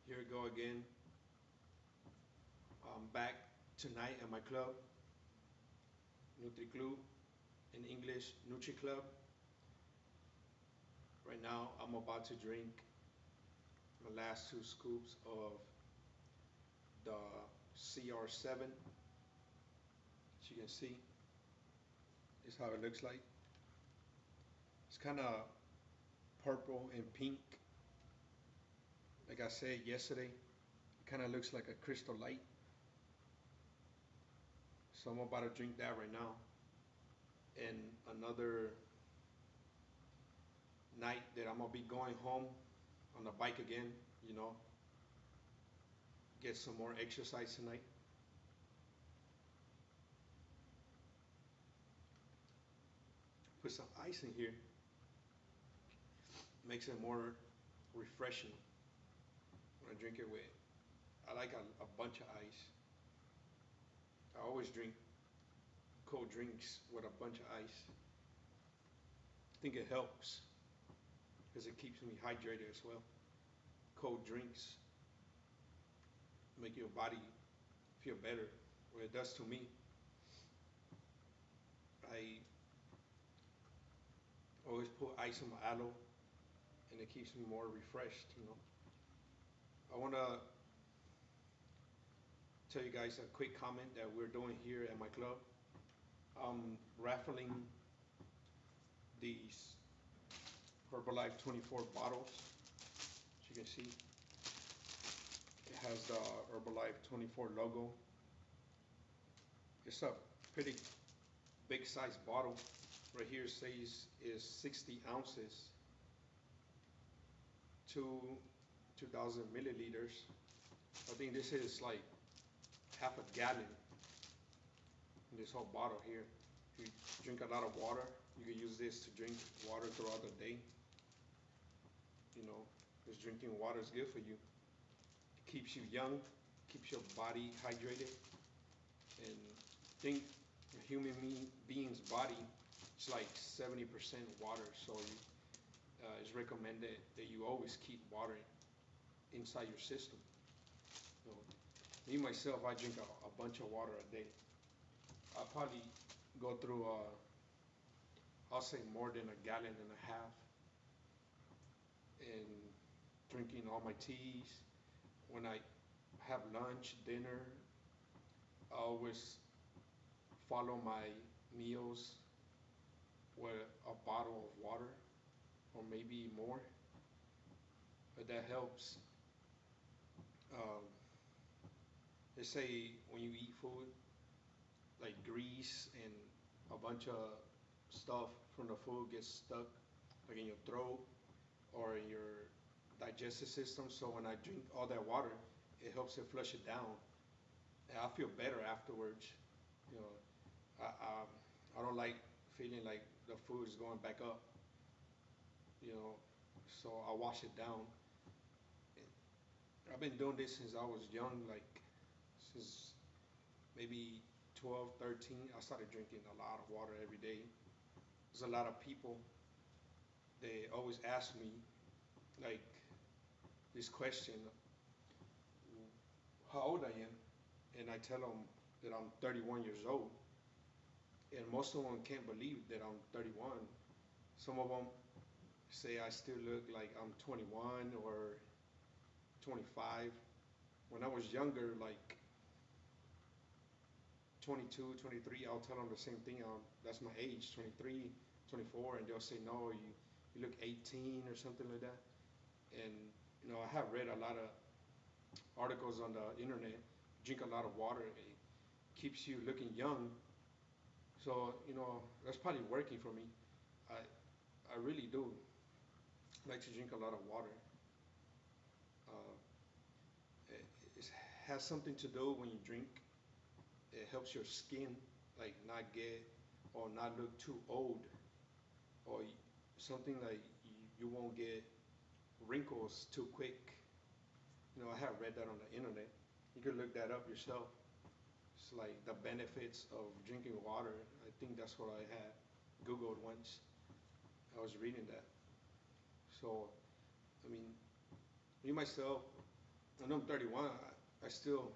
Here we go again. I'm back tonight at my club, Nutri Club, in English, Nutri Club. Right now, I'm about to drink my last two scoops of the CR7. As you can see, this is how it looks like. It's kind of purple and pink. Like I said yesterday, it kind of looks like a crystal light. So I'm about to drink that right now. And another night that I'm gonna be going home on the bike again, get some more exercise tonight. Put some ice in here, makes it more refreshing when I drink it with. I like a bunch of ice. I always drink cold drinks with a bunch of ice. I think it helps because it keeps me hydrated as well. Cold drinks make your body feel better. Well, it does to me. I always put ice in my aloe and it keeps me more refreshed. I want to tell you guys a quick comment that we're doing here at my club. I'm raffling these Herbalife 24 bottles. As you can see, it has the Herbalife 24 logo. It's a pretty big size bottle. Right here says is 60 ounces, 2,000 milliliters. I think this is like half a gallon in this whole bottle here. If you drink a lot of water, you can use this to drink water throughout the day. Because drinking water is good for you. It keeps you young, keeps your body hydrated. And I think a human being's body is like 70% water. So it's recommended that you always keep water inside your system. So, me myself, I drink a bunch of water a day. I probably go through, I'll say more than a gallon and a half in drinking all my teas. When I have lunch, dinner, I always follow my meals with a bottle of water or maybe more. But that helps. Um, they say when you eat food, like grease and a bunch of stuff from the food gets stuck like in your throat or in your digestive system. So when I drink all that water, it helps it flush it down. And I feel better afterwards. You know, I don't like feeling like the food is going back up. You know, so I wash it down. I've been doing this since I was young, like since maybe 12, 13. I started drinking a lot of water every day. There's a lot of people, they always ask me like this question, how old I am, and I tell them that I'm 31 years old, and most of them can't believe that I'm 31. Some of them say I still look like I'm 21 or 25. When I was younger, like 22, 23, I'll tell them the same thing. That's my age, 23, 24, and they'll say, no, you look 18 or something like that. And, I have read a lot of articles on the internet. Drink a lot of water, it keeps you looking young. So, that's probably working for me. I, I really do like to drink a lot of water. Uh, it has something to do when you drink. It helps your skin like not get or not look too old, or something like you won't get wrinkles too quick. I have read that on the internet. You can look that up yourself. It's like the benefits of drinking water. I think that's what I had Googled once. I was reading that. So, I mean, me myself, and I'm 31. I still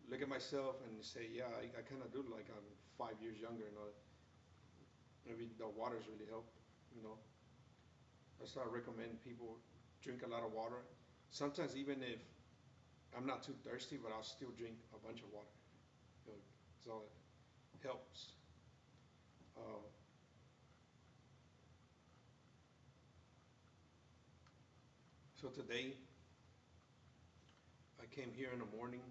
look at myself and say, yeah, I kind of do like I'm 5 years younger. You know, maybe the waters really help. You know, that's why I recommend people drink a lot of water. Sometimes even if I'm not too thirsty, but I'll still drink a bunch of water. You know, so it helps. Uh, so today I came here in the morning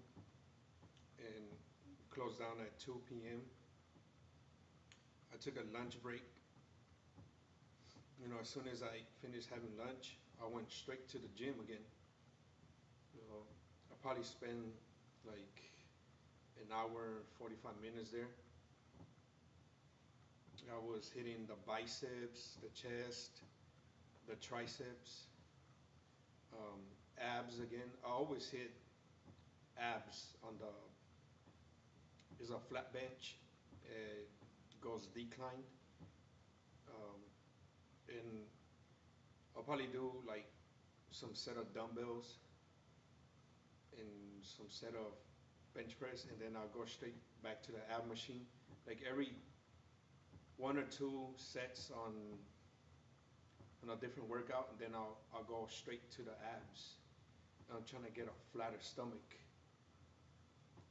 and closed down at 2 p.m. I took a lunch break. You know, as soon as I finished having lunch, I went straight to the gym again. You know, I probably spent like an hour, 45 minutes there. I was hitting the biceps, the chest, the triceps, um, abs again. I always hit abs on the, is a flat bench. It goes decline. Um, and I'll probably do like some set of dumbbells and some set of bench press, and then I'll go straight back to the ab machine. Like every one or two sets on a different workout, and then I'll go straight to the abs. I'm trying to get a flatter stomach.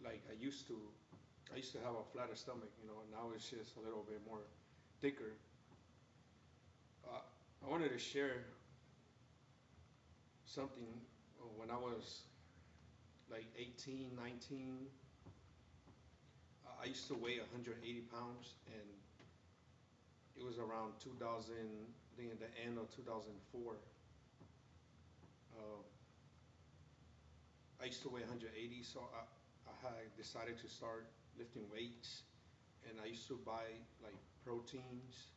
Like I used to have a flatter stomach, you know. Now it's just a little bit more thicker. I wanted to share something when I was like 18, 19. I used to weigh 180 pounds, and it was around 2000, I think at the end of 2004. Uh, I used to weigh 180, so I had decided to start lifting weights, and I used to buy like proteins,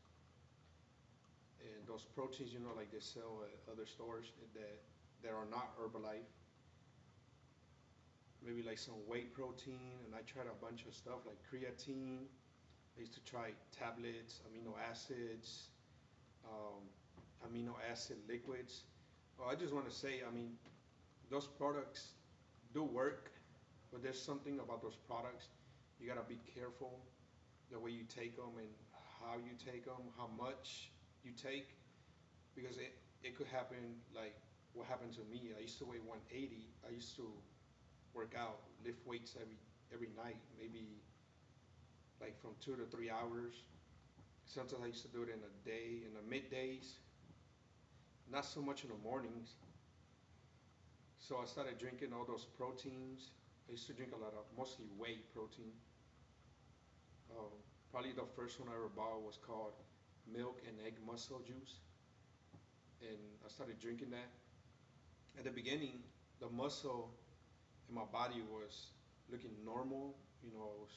and those proteins, you know, like they sell at other stores that are not Herbalife. Maybe like some whey protein, and I tried a bunch of stuff like creatine. I used to try tablets, amino acids, um, amino acid liquids. Well, I just want to say, I mean, those products do work, but there's something about those products. You gotta be careful the way you take them and how you take them, how much you take, because it could happen like what happened to me. I used to weigh 180. I used to work out, lift weights every night, maybe like from 2 to 3 hours. Sometimes I used to do it in a day, in the middays, not so much in the mornings. So I started drinking all those proteins. I used to drink a lot of mostly whey protein. Um, Probably the first one I ever bought was called Milk and Egg Muscle Juice, and I started drinking that. At the beginning, the muscle in my body was looking normal. You know, I was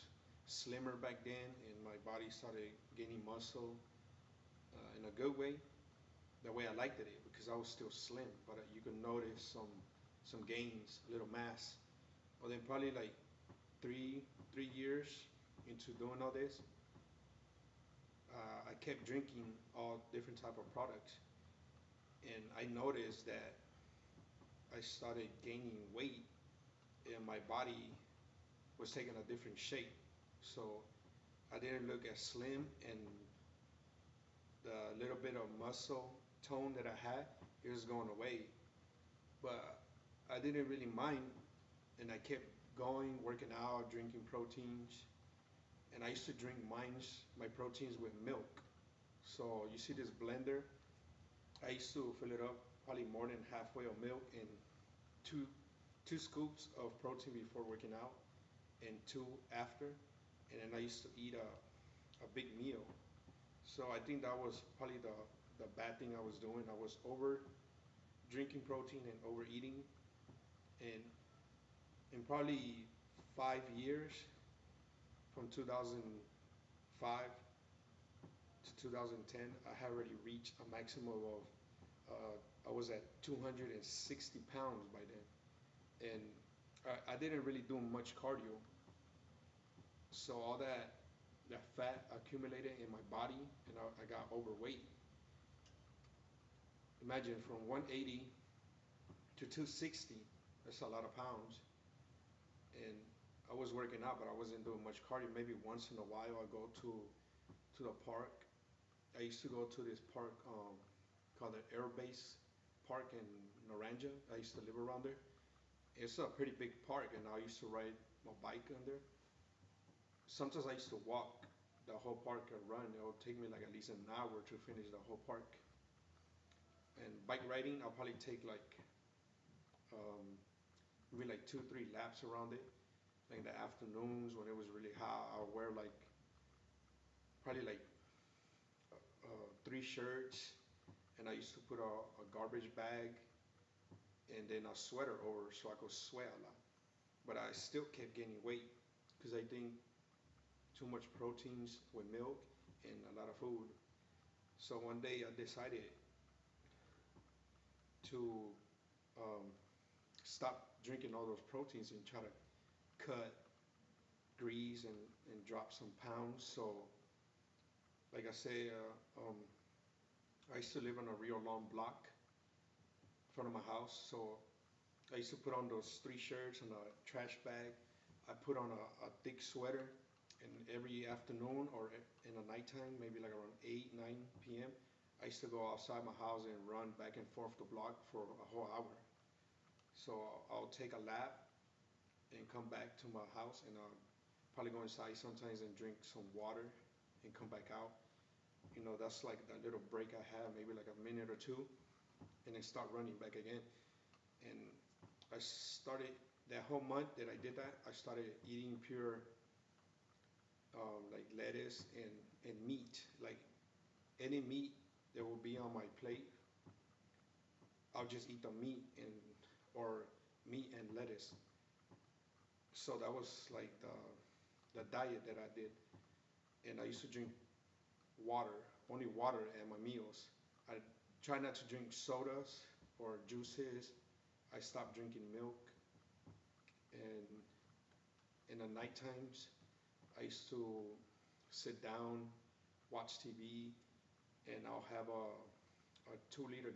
slimmer back then, and my body started gaining muscle in a good way, the way I liked it, because I was still slim. But you could notice some gains, a little mass. Well, then probably like three years into doing all this, I kept drinking all different type of products, and I noticed that I started gaining weight, and my body was taking a different shape. So I didn't look as slim, and the little bit of muscle tone that I had, it was going away. But I didn't really mind, and I kept going, working out, drinking proteins, and I used to drink my proteins with milk. So you see this blender, I used to fill it up probably more than halfway of milk and two two scoops of protein before working out and two after, and then I used to eat a big meal. So I think that was probably the bad thing I was doing. I was over drinking protein and overeating, and in probably 5 years, from 2005 to 2010, I had already reached a maximum of, I was at 260 pounds by then. And I didn't really do much cardio. So all that fat accumulated in my body, and I got overweight. Imagine from 180 to 260. That's a lot of pounds. And I was working out, but I wasn't doing much cardio. Maybe once in a while I go to the park. I used to go to this park called the Air Base Park in Naranja. I used to live around there. It's a pretty big park, and I used to ride my bike on there. Sometimes I used to walk the whole park and run. It would take me like at least an hour to finish the whole park. And bike riding, I'll probably take like maybe like 2 3 laps around it. Like in the afternoons when it was really hot, I'll wear like probably like 3 shirts, and I used to put a garbage bag and then a sweater over so I could sweat a lot. But I still kept gaining weight because I think too much proteins with milk and a lot of food. So one day I decided to um, stop drinking all those proteins and try to cut grease and drop some pounds. So, like I say, I used to live on a real long block in front of my house. So I used to put on those 3 shirts and a trash bag. I put on a thick sweater, and every afternoon or in the nighttime, maybe like around 8, 9 p.m., I used to go outside my house and run back and forth the block for a whole hour. So I'll take a lap and come back to my house, and I'll probably go inside sometimes and drink some water and come back out. That's like that little break I have, maybe like a minute or two, and then start running back again. And I started that whole month that I did that. I started eating pure like lettuce and meat, like any meat that will be on my plate. I'll just eat the meat and or meat and lettuce. So that was like the diet that I did, and I used to drink water, only water at my meals. I try not to drink sodas or juices. I stopped drinking milk, and in the night times, I used to sit down, watch TV, and I'll have a 2 liter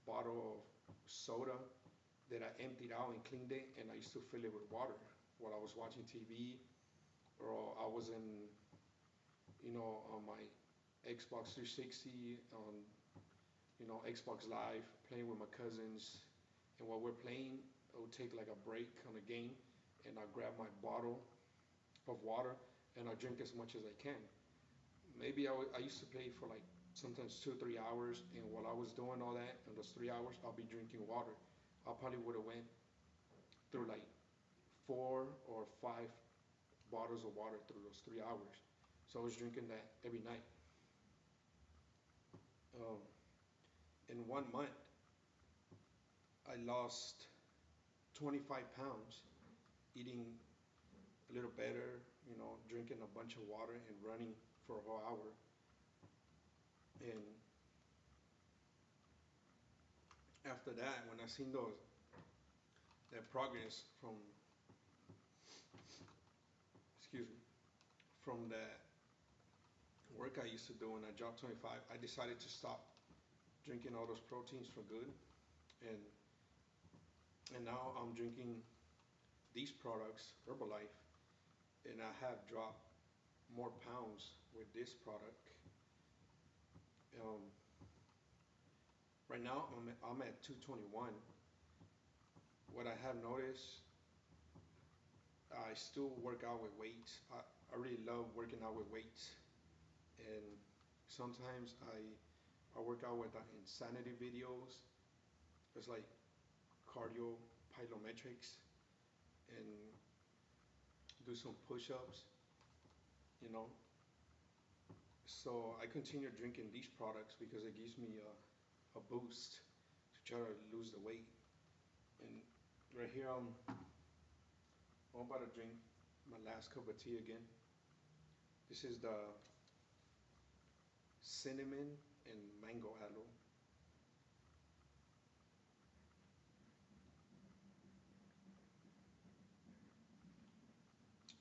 bottle of soda that I emptied out and cleaned it, and I used to fill it with water while I was watching TV, or I was on my Xbox 360 on Xbox Live playing with my cousins, and while we're playing, I would take like a break on the game, and I grab my bottle of water and I drink as much as I can. Maybe I used to play for like sometimes 2 3 hours, and while I was doing all that in those 3 hours, I'll be drinking water. I probably would have went through like 4 or 5 bottles of water through those 3 hours. So I was drinking that every night. Um, in 1 month, I lost 25 pounds eating a little better, drinking a bunch of water and running for a whole hour. And after that, when I seen that progress excuse me, from that work I used to do when I dropped 25, I decided to stop drinking all those proteins for good. And and now I'm drinking these products, Herbalife, and I have dropped more pounds with this product. Um, right now I'm at 221. What I have noticed, I still work out with weights. I really love working out with weights, and sometimes I work out with insanity videos. It's like cardio plyometrics, and do some push-ups, you know. So I continue drinking these products because it gives me a boost to try to lose the weight. And right here I'm about to drink my last cup of tea again. This is the cinnamon and mango aloe.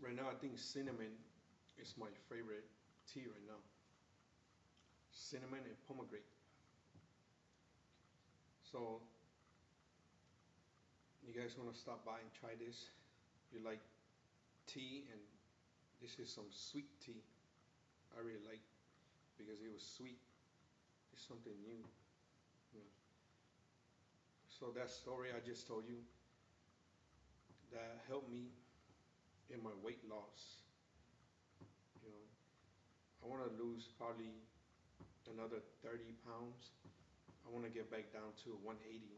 Right now I think cinnamon is my favorite tea right now. Cinnamon and pomegranate. So you you guys want to stop by and try this, you like tea, and this is some sweet tea. I really like because it was sweet. It's something new. You know. So that story I just told you that helped me in my weight loss. You know, I want to lose probably another 30 pounds. I want to get back down to 180.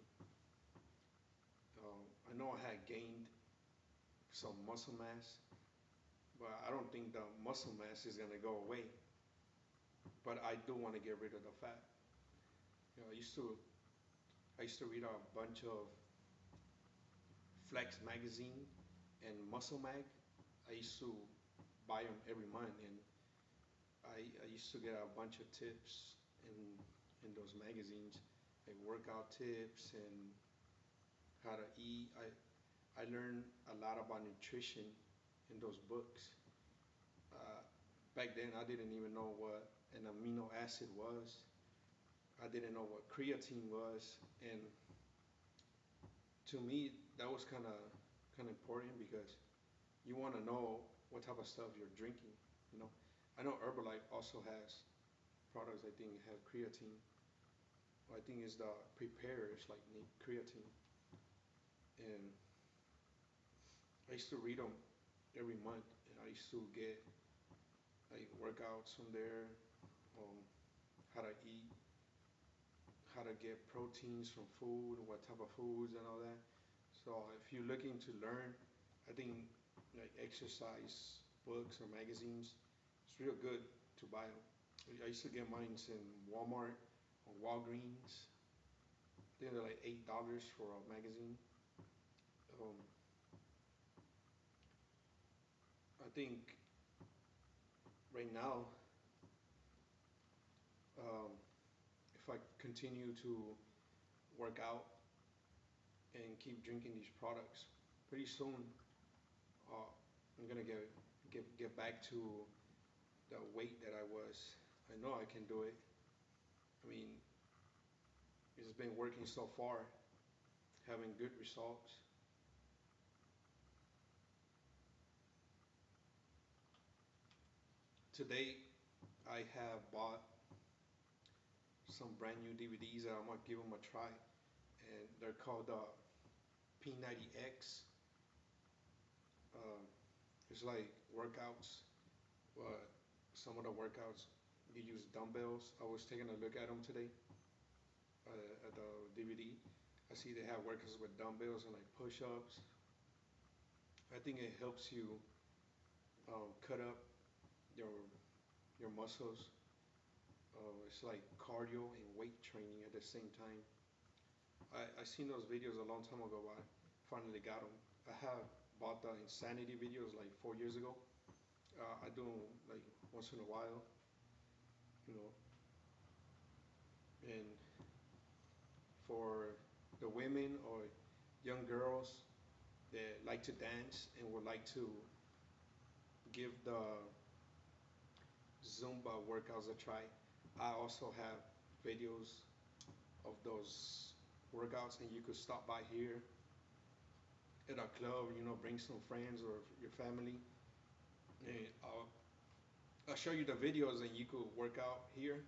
I know I had gained some muscle mass, but I don't think the muscle mass is gonna go away. But I do want to get rid of the fat. You know, I used to read a bunch of Flex magazine and Muscle Mag. I used to buy them every month, and I used to get a bunch of tips in those magazines, like workout tips and how to eat. I learned a lot about nutrition in those books. Uh, Back then, I didn't even know what an amino acid was. I didn't know what creatine was, and to me, that was kind of important because you want to know what type of stuff you're drinking. You know, I know Herbalife also has products. I think have creatine. I think it's the preparers like need creatine, and I used to read them every month, and I used to get like workouts from there, um, how to eat, how to get proteins from food, what type of foods and all that. So if you're looking to learn, I think like exercise books or magazines, it's real good to buy them. I used to get mine in Walmart or Walgreens. I think they're like $8 for a magazine. Um, I think right now, um, if I continue to work out and keep drinking these products, pretty soon uh, I'm gonna get back to the weight that I was. I know I can do it. I mean, it's been working so far, having good results. Today, I have bought some brand new DVDs that I'm gonna give them a try, and they're called P90X. Uh, it's like workouts, but some of the workouts you use dumbbells. I was taking a look at them today at the DVD. I see they have workouts with dumbbells and like push-ups. I think it helps you cut up your muscles. It's like cardio and weight training at the same time. I seen those videos a long time ago, but I finally got them. I have bought the Insanity videos like 4 years ago. I do them like once in a while, you know. And for the women or young girls that like to dance and would like to give the Zumba workouts a try, I also have videos of those workouts, and you could stop by here at our club, you know, bring some friends or your family, and I'll show you the videos, and you could work out here.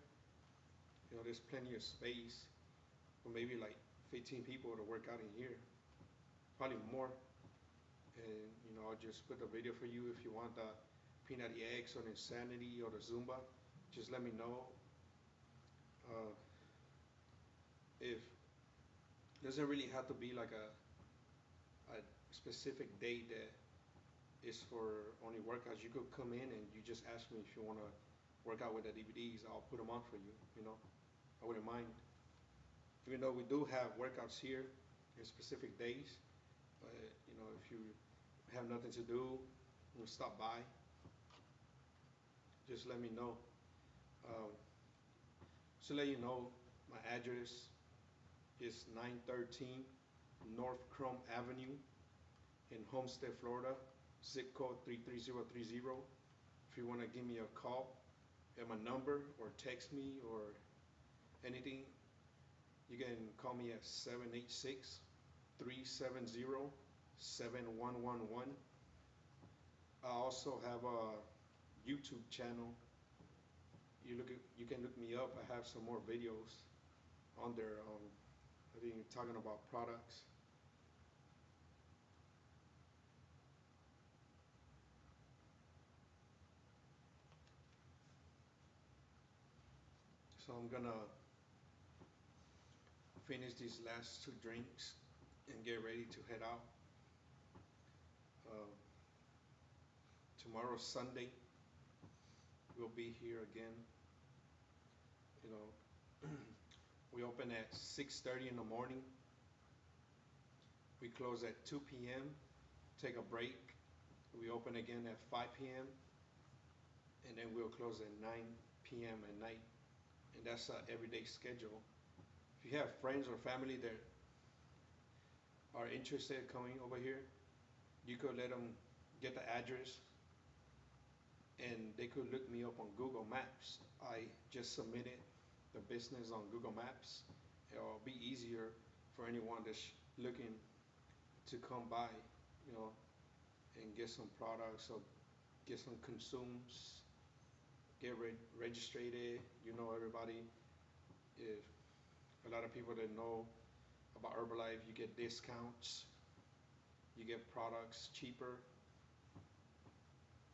You know, there's plenty of space for maybe like 15 people to work out in here, probably more. And you know, I'll just put the video for you if you want the Peanut Eggs or Insanity or the Zumba. Just let me know. Uh, if doesn't really have to be like a specific date that is for only workouts. You could come in and you just ask me if you want to work out with the DVDs. I'll put them on for you. You know, I wouldn't mind. Even though we do have workouts here in specific days, but you know, if you have nothing to do, you stop by. Just let me know. Um, to let you know, my address is 913 North Chrome Avenue in Homestead, Florida, zip code 33030. If you want to give me a call at my number or text me or anything, you can call me at 786 370-7111. I also have a YouTube channel. You can look me up. I have some more videos on there. I think talking about products. So I'm gonna finish these last two drinks and get ready to head out. Uh, Tomorrow Sunday. We'll be here again. You know, we open at 6:30 in the morning. We close at 2 p.m. Take a break. We open again at 5 p.m. and then we'll close at 9 p.m. at night. And that's our everyday schedule. If you have friends or family that are interested in coming over here, you could let them get the address and they could look me up on Google Maps. I just submitted the business on Google Maps. It'll be easier for anyone that's looking to come by, you know, and get some products or get some consumes, get registered. You know, everybody, if a lot of people that know about Herbalife, you get discounts, you get products cheaper,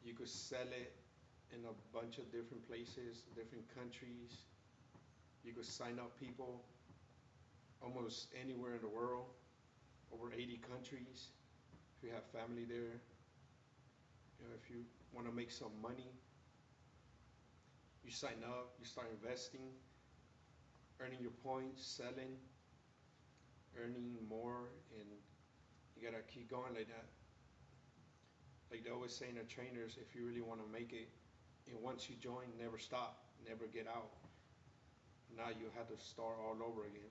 you could sell it in a bunch of different places, different countries. You could sign up people almost anywhere in the world, over 80 countries. If you have family there, you know, if you want to make some money, you sign up, you start investing, earning your points, selling, earning more, and you gotta keep going like that. Like they always say in the trainers, if you really want to make it, and once you join, never stop, never get out. Now you have to start all over again.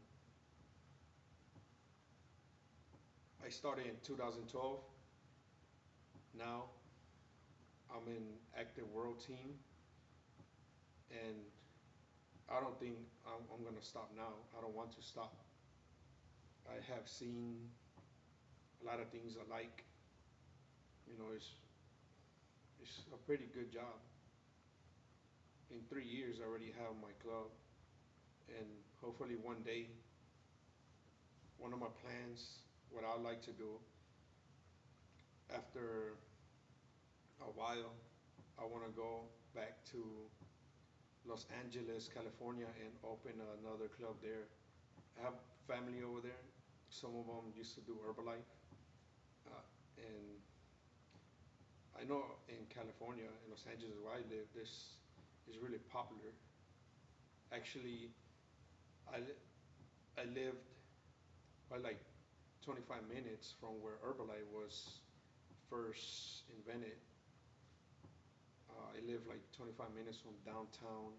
I started in 2012. Now I'm in active world team, and I don't think I'm gonna stop now. I don't want to stop. I have seen a lot of things I like. You know, it's a pretty good job. In 3 years, I already have my club, and hopefully one day, one of my plans, what I like to do after a while, I want to go back to Los Angeles, California, and open another club there. I have family over there. Some of them used to do Herbalife, and I know in California, in Los Angeles, where I live, this is really popular. Actually, I I lived by like 25 minutes from where Herbalife was first invented. I live like 25 minutes from downtown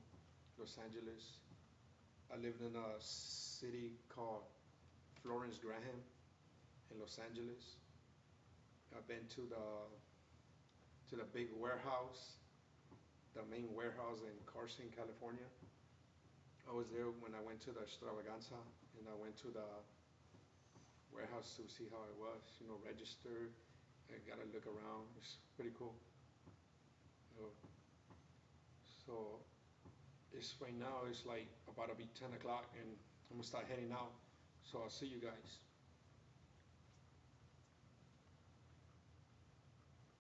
Los Angeles. I lived in a city called Florence Graham in Los Angeles. I've been to the big warehouse, the main warehouse in Carson, California. I was there when I went to the extravaganza, and I went to the warehouse to see how it was, you know, register. I got to look around. It's pretty cool. So, so it's right now, it's like about to be 10 o'clock, and I'm going to start heading out. So I'll see you guys.